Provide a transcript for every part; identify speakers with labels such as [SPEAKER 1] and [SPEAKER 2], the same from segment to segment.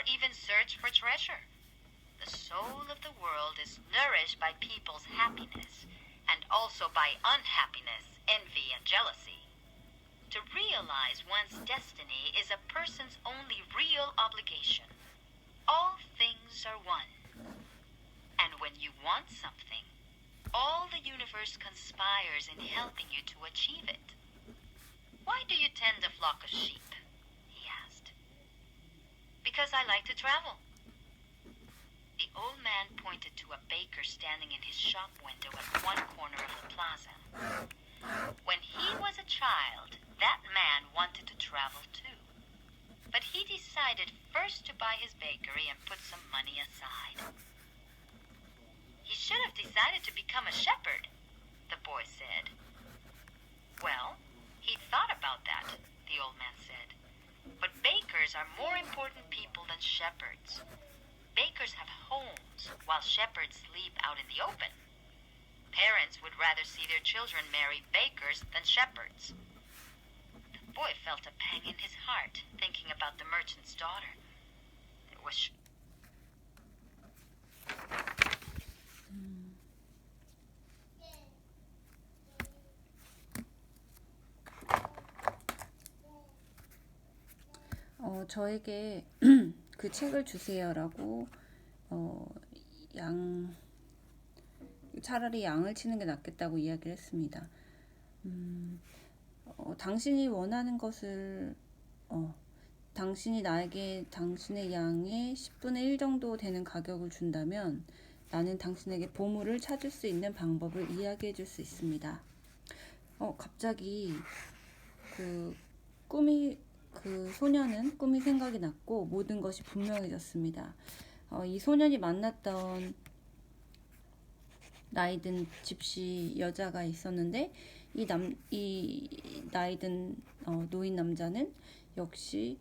[SPEAKER 1] even search for treasure. The soul of the world is nourished by people's happiness, and also by unhappiness, envy, and jealousy. To realize one's destiny is a person's only real obligation. All things are one. And when you want something, all the universe conspires in helping you to achieve it. Why do you tend a flock of sheep? He asked. Because I like to travel. The old man pointed to a baker standing in his shop window at one corner of the plaza. When he was a child, that man wanted to travel too. But he decided first to buy his bakery and put some money aside. He should have decided to become a shepherd, the boy said. Well, he thought about that, the old man said. But bakers are more important people than shepherds. Bakers have homes, while shepherds sleep out in the open. Parents would rather see their children marry bakers than shepherds. The boy felt a pang in his heart, thinking about the merchant's daughter. There was
[SPEAKER 2] 저에게 그 책을 주세요라고 차라리 양을 치는 게 낫겠다고 이야기를 했습니다. 당신이 원하는 것을 당신이 나에게 당신의 양의 10분의 1 정도 되는 가격을 준다면 나는 당신에게 보물을 찾을 수 있는 방법을 이야기해 줄 수 있습니다. 갑자기 그 소년은 꿈이 생각이 났고 모든 것이 분명해졌습니다. 이 소년이 만났던 나이든 집시 여자가 있었는데 이 나이든 노인 남자는 역시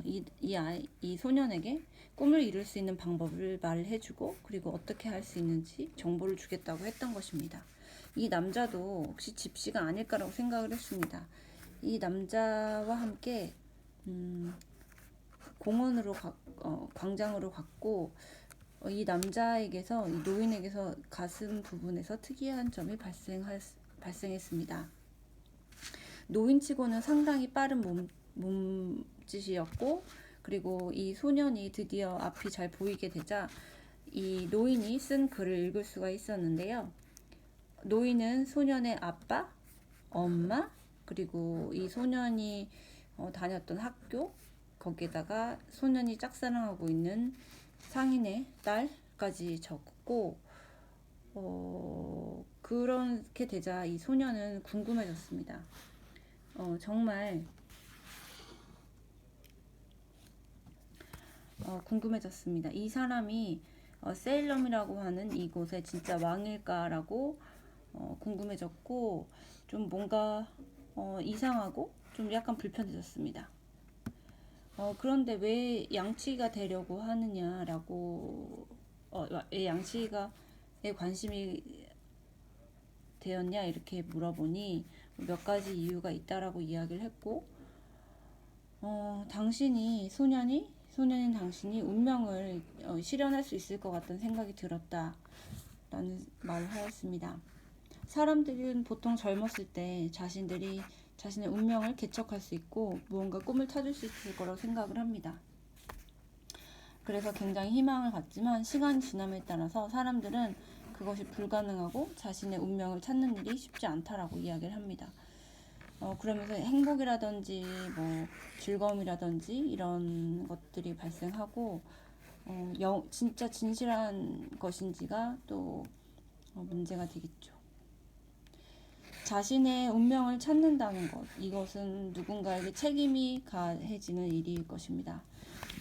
[SPEAKER 2] 이 소년에게 꿈을 이룰 수 있는 방법을 말해주고 그리고 어떻게 할 수 있는지 정보를 주겠다고 했던 것입니다. 이 남자도 혹시 집시가 아닐까라고 생각을 했습니다. 이 남자와 함께 광장으로 갔고 이 남자에게서 이 노인에게서 가슴 부분에서 특이한 점이 발생했습니다. 노인치고는 상당히 빠른 몸짓이었고 그리고 이 소년이 드디어 앞이 잘 보이게 되자 이 노인이 쓴 글을 읽을 수가 있었는데요. 노인은 소년의 아빠, 엄마, 그리고 이 소년이 다녔던 학교, 거기에다가 소년이 짝사랑하고 있는 상인의 딸까지 적고 그렇게 되자 이 소년은 궁금해졌습니다. 정말 궁금해졌습니다. 이 사람이 세일럼이라고 하는 이곳의 진짜 왕일까라고 궁금해졌고 좀 뭔가 이상하고 좀 약간 불편해졌습니다. 그런데 왜 양치기가 되려고 하느냐라고 왜 양치기에 관심이 되었냐 이렇게 물어보니 몇 가지 이유가 있다라고 이야기를 했고 소년인 당신이 운명을 실현할 수 있을 것 같다는 생각이 들었다라는 말을 하였습니다. 사람들은 보통 젊었을 때 자신의 운명을 개척할 수 있고 무언가 꿈을 찾을 수 있을 거라고 생각을 합니다. 그래서 굉장히 희망을 갖지만 시간이 지남에 따라서 사람들은 그것이 불가능하고 자신의 운명을 찾는 일이 쉽지 않다라고 이야기를 합니다. 그러면서 행복이라든지 즐거움이라든지 이런 것들이 발생하고 진짜 진실한 것인지가 또 문제가 되겠죠. 자신의 운명을 찾는다는 것, 이것은 누군가에게 책임이 가해지는 일일 것입니다.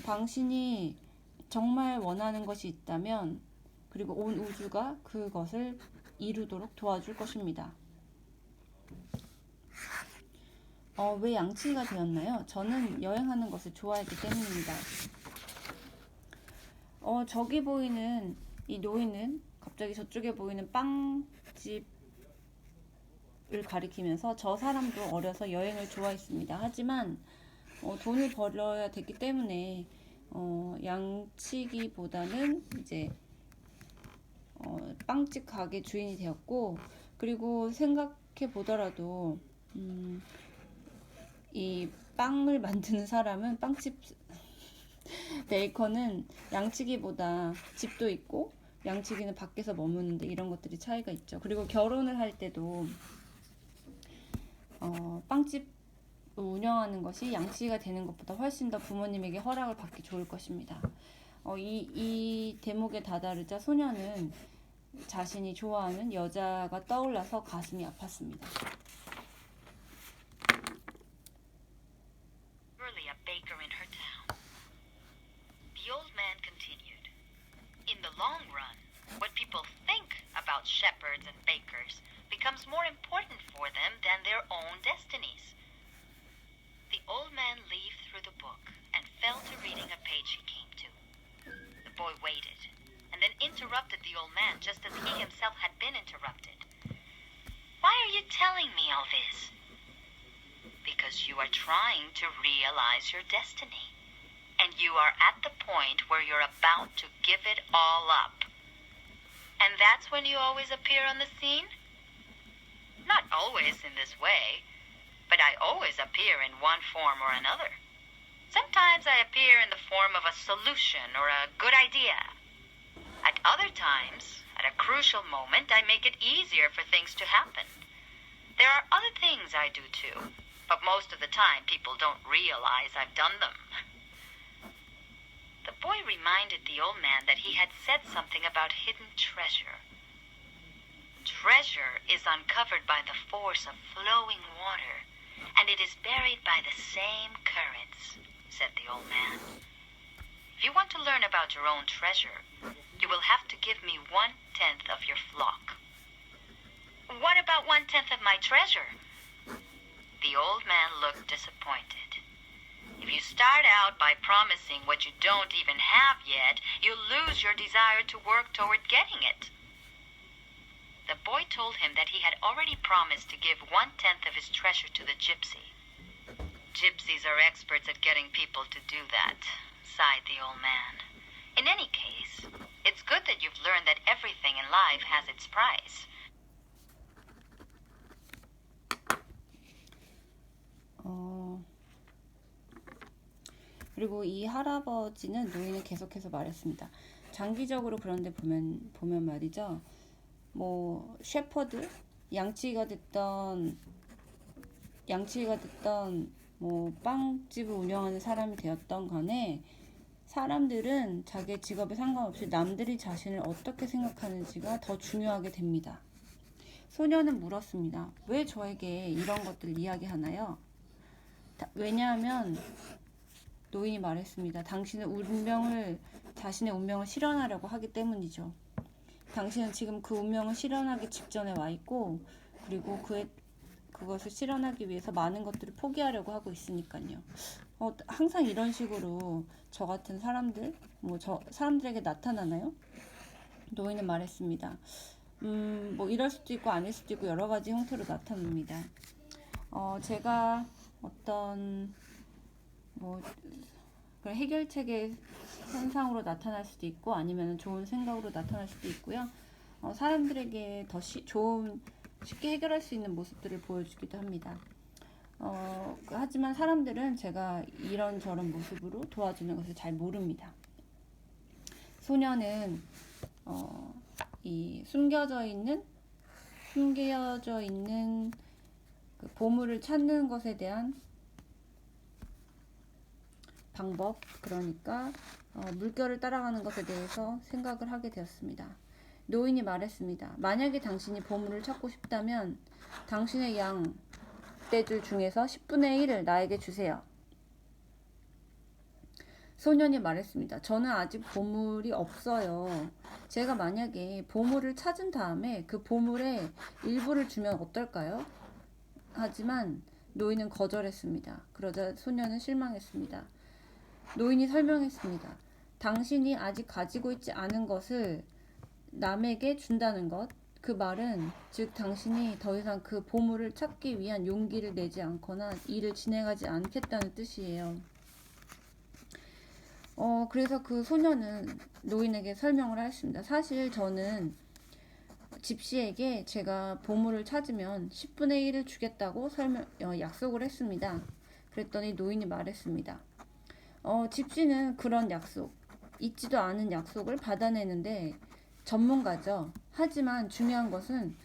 [SPEAKER 2] 당신이 정말 원하는 것이 있다면 그리고 온 우주가 그것을 이루도록 도와줄 것입니다. 왜 양치기가 되었나요? 저는 여행하는 것을 좋아했기 때문입니다. 저기 보이는 이 노인은 갑자기 저쪽에 보이는 빵집을 가리키면서 저 사람도 어려서 여행을 좋아했습니다. 하지만 돈을 벌어야 됐기 때문에 양치기보다는 이제 빵집 가게 주인이 되었고, 그리고 생각해 보더라도 이 빵을 만드는 사람은 빵집 베이커는 양치기보다 집도 있고 양치기는 밖에서 머무는데 이런 것들이 차이가 있죠. 그리고 결혼을 할 때도 빵집 운영하는 것이 양치기가 되는 것보다 훨씬 더 부모님에게 허락을 받기 좋을 것입니다. 이 대목에 다다르자 소녀는 자신이 좋아하는 여자가 떠올라서 가슴이 아팠습니다.
[SPEAKER 1] Really a baker in her town. The old man continued. In the long run, what people think about shepherds and bakers becomes more important for them than their own destinies. The old man leafed through the book and fell to reading a page he came to. The boy waited, and then interrupted the old man just as he himself had been interrupted. Why are you telling me all this? Because you are trying to realize your destiny, and you are at the point where you're about to give it all up. And that's when you always appear on the scene? Not always in this way, but I always appear in one form or another. Sometimes I appear in the form of a solution or a good idea. At other times, at a crucial moment, I make it easier for things to happen. There are other things I do too, but most of the time people don't realize I've done them. The boy reminded the old man that he had said something about hidden treasure. Treasure is uncovered by the force of flowing water, and it is buried by the same currents, said the old man. If you want to learn about your own treasure, you will have to give me 1/10 of your flock. What about 1/10 of my treasure? The old man looked disappointed. If you start out by promising what you don't even have yet, you'll lose your desire to work toward getting it. The boy told him that he had already promised to give 1/10 of his treasure to the gypsy. Gypsies are experts at getting people to do that, sighed the old man. In any case, it's good that you've learned that everything in life has its price.
[SPEAKER 2] 그리고 이 할아버지는 노인은 계속해서 말했습니다. 장기적으로 그런데 보면 말이죠. 뭐 셰퍼드, 양치기가 됐던 뭐 빵집을 운영하는 사람이 되었던 간에 사람들은 자기의 직업에 상관없이 남들이 자신을 어떻게 생각하는지가 더 중요하게 됩니다. 소녀는 물었습니다. 왜 저에게 이런 것들을 이야기하나요? 왜냐하면 노인이 말했습니다. 당신은 자신의 운명을 실현하려고 하기 때문이죠. 당신은 지금 그 운명을 실현하기 직전에 와 있고, 그리고 그것을 실현하기 위해서 많은 것들을 포기하려고 하고 있으니까요. 항상 이런 식으로 저 같은 사람들, 사람들에게 나타나나요? 노인은 말했습니다. 뭐 이럴 수도 있고 아닐 수도 있고 여러 가지 형태로 나타납니다. 제가 어떤 그런 해결책의 현상으로 나타날 수도 있고 아니면 좋은 생각으로 나타날 수도 있고요. 사람들에게 더 쉽게 해결할 수 있는 모습들을 보여주기도 합니다. 하지만 사람들은 제가 이런저런 모습으로 도와주는 것을 잘 모릅니다. 소녀는 이 숨겨져 있는 그 보물을 찾는 것에 대한 방법, 그러니까 물결을 따라가는 것에 대해서 생각을 하게 되었습니다. 노인이 말했습니다. 만약에 당신이 보물을 찾고 싶다면 당신의 양떼들 중에서 10분의 1을 나에게 주세요. 소년이 말했습니다. 저는 아직 보물이 없어요. 제가 만약에 보물을 찾은 다음에 그 보물의 일부를 주면 어떨까요? 하지만 노인은 거절했습니다. 그러자 소년은 실망했습니다. 노인이 설명했습니다. 당신이 아직 가지고 있지 않은 것을 남에게 준다는 것, 그 말은 즉 당신이 더 이상 그 보물을 찾기 위한 용기를 내지 않거나 일을 진행하지 않겠다는 뜻이에요. 그래서 그 소녀는 노인에게 설명을 하였습니다. 사실 저는 집시에게 제가 보물을 찾으면 10분의 1을 주겠다고 약속을 했습니다. 그랬더니 노인이 말했습니다. 집시는 그런 약속, 있지도 않은 약속을 받아내는데 전문가죠. 하지만 중요한 것은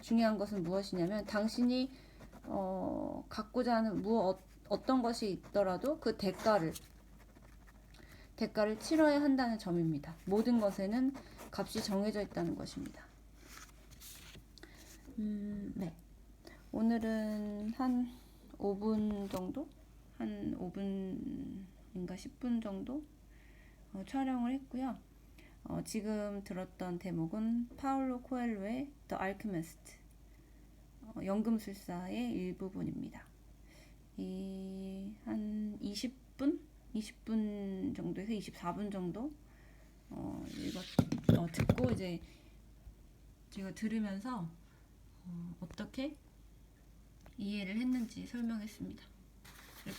[SPEAKER 2] 중요한 것은 무엇이냐면 당신이 갖고자 하는 어떤 것이 있더라도 그 대가를 치러야 한다는 점입니다. 모든 것에는 값이 정해져 있다는 것입니다. 네. 오늘은 한 5분 정도? 한 5분인가 10분 정도 촬영을 했고요. 지금 들었던 대목은 파울로 코엘로의 The Alchemist, 연금술사의 일부분입니다. 한 20분 정도에서 24분 정도 듣고 이제 제가 들으면서 어떻게 이해를 했는지 설명했습니다. 그리고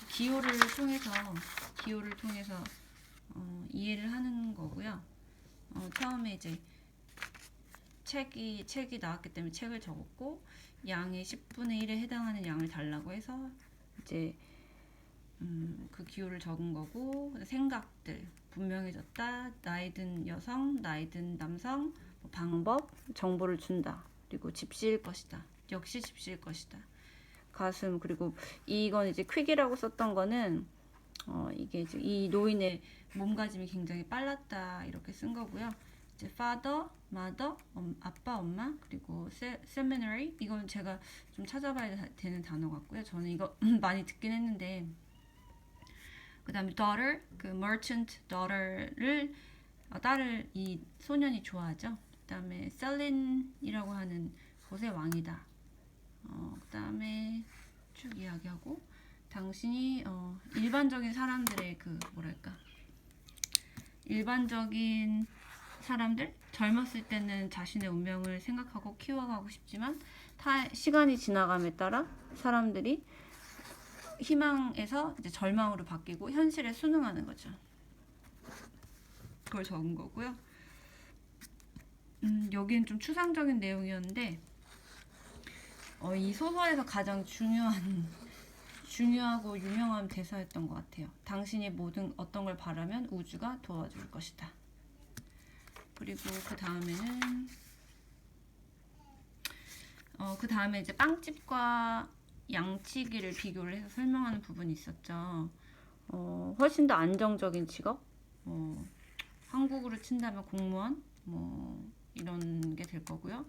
[SPEAKER 2] 기호를 통해서 이해를 하는 거고요. 처음에 이제 책이 나왔기 때문에 책을 적었고 양의 10분의 1에 해당하는 양을 달라고 해서 이제 그 기호를 적은 거고, 생각들 분명해졌다, 나이 든 여성, 나이 든 남성, 방법, 정보를 준다, 그리고 집시일 것이다, 역시 집시일 것이다, 가슴, 그리고 이건 이제 퀵이라고 썼던 거는 이게 이제 이 노인의 몸가짐이 굉장히 빨랐다 이렇게 쓴 거고요. 이제 father, mother, 아빠, 엄마, 그리고 seminary, 이건 제가 좀 찾아봐야 되는 단어 같고요. 저는 이거 많이 듣긴 했는데, 그 다음에 daughter, 그 merchant daughter를 딸을 이 소년이 좋아하죠. 그 다음에 셀린이라고 하는 곳의 왕이다. 그 다음에 쭉 이야기하고, 당신이 일반적인 사람들의 일반적인 사람들, 젊었을 때는 자신의 운명을 생각하고 키워가고 싶지만 시간이 지나감에 따라 사람들이 희망에서 이제 절망으로 바뀌고 현실에 순응하는 거죠. 그걸 적은 거고요. 여기는 좀 추상적인 내용이었는데 이 소설에서 가장 중요하고 유명한 대사였던 것 같아요. 당신이 어떤 걸 바라면 우주가 도와줄 것이다. 그리고 그 다음에 이제 빵집과 양치기를 비교를 해서 설명하는 부분이 있었죠. 훨씬 더 안정적인 직업, 한국으로 친다면 공무원, 이런 게 될 거고요.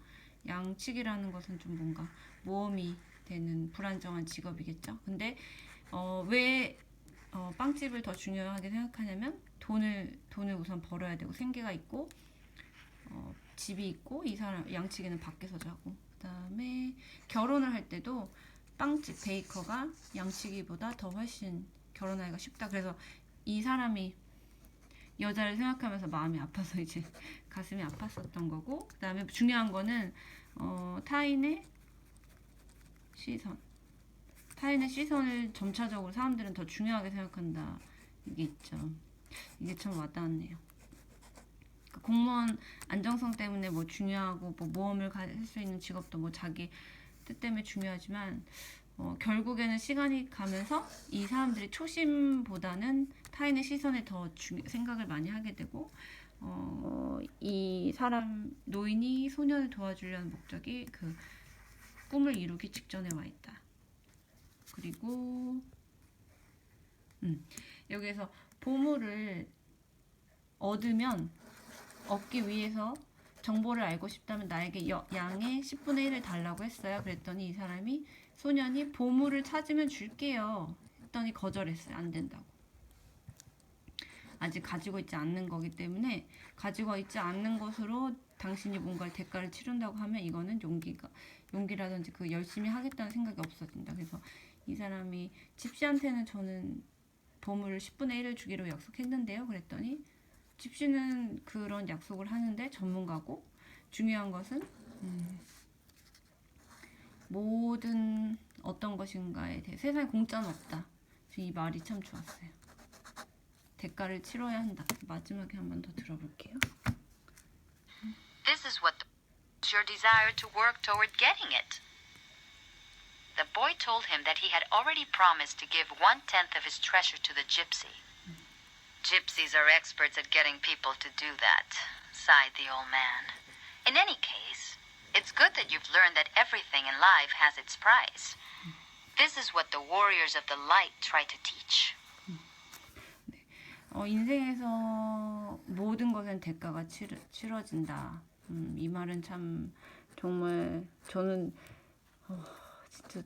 [SPEAKER 2] 양치기라는 것은 좀 뭔가 모험이 되는 불안정한 직업이겠죠. 근데 왜 빵집을 더 중요하게 생각하냐면 돈을 우선 벌어야 되고 생계가 있고 집이 있고, 이 사람 양치기는 밖에서 자고, 그 다음에 결혼을 할 때도 빵집 베이커가 양치기보다 더 훨씬 결혼하기가 쉽다. 그래서 이 사람이 여자를 생각하면서 마음이 아파서 이제 가슴이 아팠었던 거고, 그 다음에 중요한 거는 타인의 시선을 점차적으로 사람들은 더 중요하게 생각한다, 이게 있죠. 이게 참 와닿았네요. 공무원 안정성 때문에 중요하고 모험을 할 수 있는 직업도 자기 뜻 때문에 중요하지만 결국에는 시간이 가면서 이 사람들이 초심보다는 타인의 시선에 더 생각을 많이 하게 되고, 이 노인이 소년을 도와주려는 목적이 그 꿈을 이루기 직전에 와 있다. 그리고 여기에서 보물을 얻기 위해서 정보를 알고 싶다면 나에게 양의 10분의 1을 달라고 했어요. 그랬더니 소년이 보물을 찾으면 줄게요 했더니 거절했어요. 안 된다고. 아직 가지고 있지 않는 거기 때문에, 가지고 있지 않는 것으로 당신이 뭔가를 대가를 치른다고 하면 이거는 용기라든지 열심히 하겠다는 생각이 없어진다. 그래서 이 사람이 집시한테는 저는 보물을 10분의 1을 주기로 약속했는데요. 그랬더니 집시는 그런 약속을 하는데 전문가고, 중요한 것은 모든 어떤 것인가에 대해 세상에 공짜는 없다. 이 말이 참 좋았어요. 대가를 치러야 한다. 마지막에 한 번 더 들어볼게요.
[SPEAKER 1] This is what your desire to work toward getting it. The boy told him that he had already promised to give 1/10 of his treasure to the gypsy. Gypsies are experts at getting people to do that, sighed the old man. In any case, it's good that you've learned that everything in life has its price. This is what the warriors of the light try to teach.
[SPEAKER 2] 인생에서 모든 것은 대가가 치러진다. 이 말은 참 정말 저는 진짜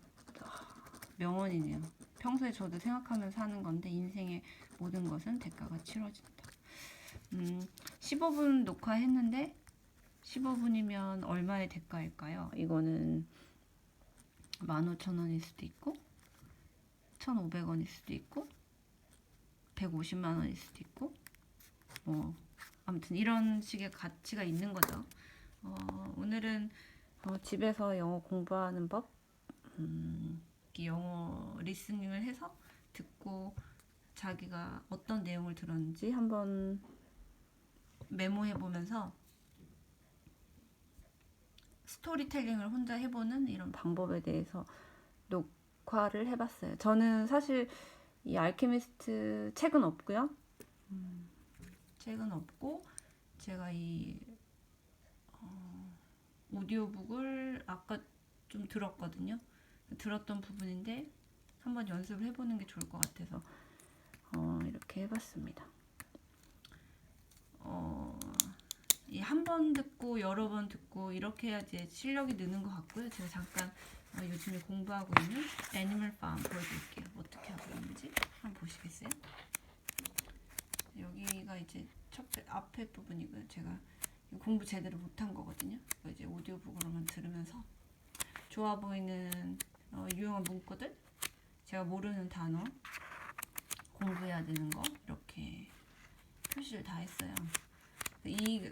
[SPEAKER 2] 명언이네요. 평소에 저도 생각하면서 사는 건데 인생의 모든 것은 대가가 치러진다. 15분 녹화했는데 15분이면 얼마의 대가일까요? 이거는 15,000원일 수도 있고 1,500원일 수도 있고 150만 원일 수도 있고 뭐 아무튼 이런 식의 가치가 있는 거죠. 오늘은 집에서 영어 공부하는 법, 영어 리스닝을 해서 듣고 자기가 어떤 내용을 들었는지 한번 메모해 보면서 스토리텔링을 혼자 해보는 이런 방법에 대해서 녹화를 해봤어요. 저는 사실 이 알케미스트 책은 없고요. 책은 없고 제가 이 오디오북을 아까 좀 들었거든요. 들었던 부분인데 한번 연습을 해보는 게 좋을 것 같아서 이렇게 해봤습니다. 한 번 듣고 여러 번 듣고 이렇게 해야지 실력이 느는 것 같고요. 제가 잠깐 요즘에 공부하고 있는 애니멀 팜 보여드릴게요. 어떻게 하고 있는지 한번 보시겠어요? 여기가 이제 앞에 부분이고요. 제가 공부 제대로 못한 거거든요. 이제 오디오북으로만 들으면서 좋아 보이는 유용한 문구들, 제가 모르는 단어, 공부해야 되는 거 이렇게 표시를 다 했어요.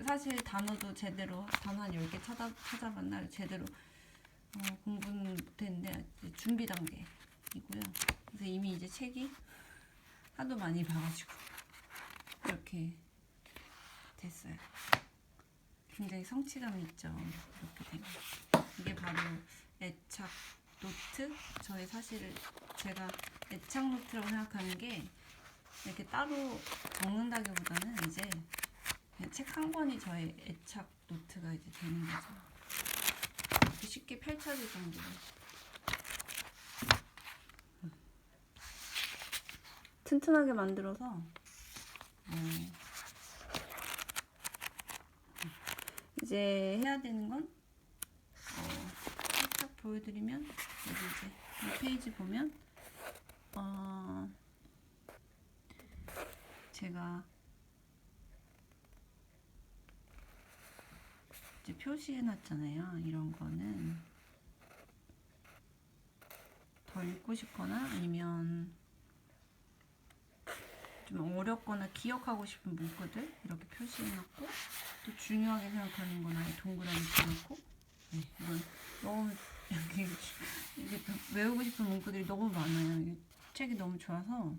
[SPEAKER 2] 사실 단어도 제대로 단어 한 10개 찾아봤나 제대로 공부는 못했는데 준비 단계이고요. 그래서 이미 이제 책이 하도 많이 봐가지고 이렇게 됐어요. 굉장히 성취감이 있죠. 이렇게 되면 이게 바로 애착 노트. 저의 사실 제가 애착 노트라고 생각하는 게 이렇게 따로 적는다기보다는 이제 책 한 권이 저의 애착 노트가 이제 되는 거죠. 이렇게 쉽게 펼쳐질 정도로. 튼튼하게 만들어서 이제 해야 되는 건 살짝 보여드리면 여기 이제 이 페이지 보면 제가 이제 표시해놨잖아요. 이런 거는 더 읽고 싶거나 아니면 좀 어렵거나 기억하고 싶은 문구들 이렇게 표시해놨고, 또 중요하게 생각하는 거나 동그라미 쳐놓고, 이건 너무 이게 외우고 싶은 문구들이 너무 많아요. 이 책이 너무 좋아서.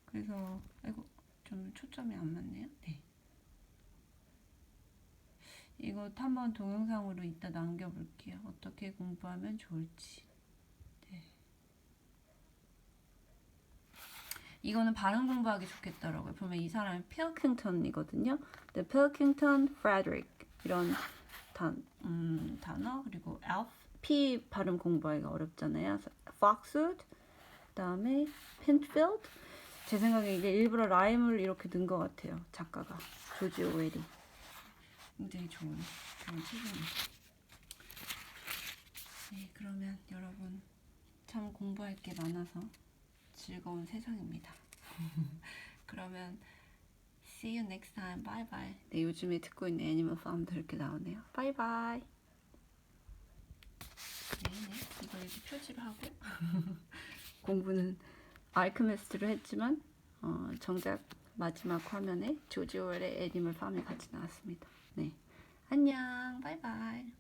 [SPEAKER 2] 그래서 좀 초점이 안 맞네요. 네. 이거 한번 동영상으로 이따 남겨볼게요. 어떻게 공부하면 좋을지. 네. 이거는 발음 공부하기 좋겠더라고요. 보면 이 사람이 필킹턴이거든요. The Pilkington Frederick 이런 단어, 그리고 P 발음 공부하기가 어렵잖아요. Foxwood, 그다음에 Pentfield. 제 생각에 이게 일부러 라임을 이렇게 넣은 것 같아요. 작가가 조지 오웰이. 굉장히 좋은 책입니다. 네, 그러면 여러분 참 공부할 게 많아서 즐거운 세상입니다. 그러면 see you next time. Bye bye. 네, 요즘에 듣고 있는 애니멀 팜도 이렇게 나오네요. Bye bye. 네, 이거 이렇게 표시를 하고 공부는 알케미스트를 했지만 정작 마지막 화면에 조지 오웰의 애니멀 팜이 같이 나왔습니다. 네, 안녕. 바이바이.